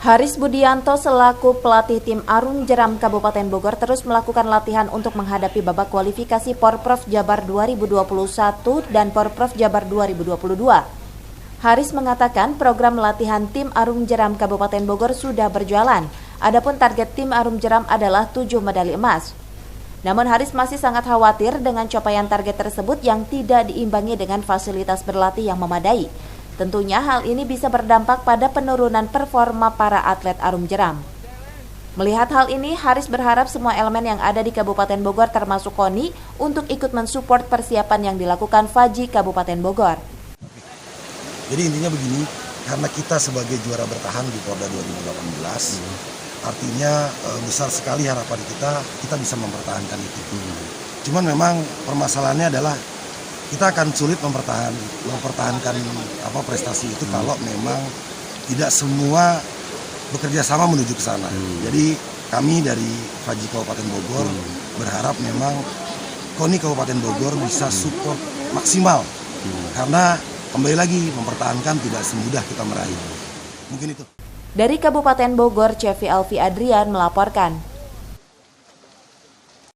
Haris Budianto selaku pelatih tim Arung Jeram Kabupaten Bogor terus melakukan latihan untuk menghadapi babak kualifikasi Porprov Jabar 2021 dan Porprov Jabar 2022. Haris mengatakan program latihan tim Arung Jeram Kabupaten Bogor sudah berjalan. Adapun target tim Arung Jeram adalah 7 medali emas. Namun Haris masih sangat khawatir dengan capaian target tersebut yang tidak diimbangi dengan fasilitas berlatih yang memadai. Tentunya hal ini bisa berdampak pada penurunan performa para atlet Arung Jeram. Melihat hal ini, Haris berharap semua elemen yang ada di Kabupaten Bogor termasuk KONI untuk ikut mensupport persiapan yang dilakukan FAJI Kabupaten Bogor. Jadi intinya begini, karena kita sebagai juara bertahan di Porda 2018, artinya besar sekali harapan kita bisa mempertahankan itu. Cuman memang permasalahannya adalah kita akan sulit mempertahankan prestasi itu kalau memang tidak semua bekerja sama menuju ke sana. Jadi kami dari FAJI Kabupaten Bogor berharap memang KONI Kabupaten Bogor bisa support maksimal. Karena kembali lagi mempertahankan tidak semudah kita meraih. Mungkin itu. Dari Kabupaten Bogor, Cevi Alfi Adrian melaporkan.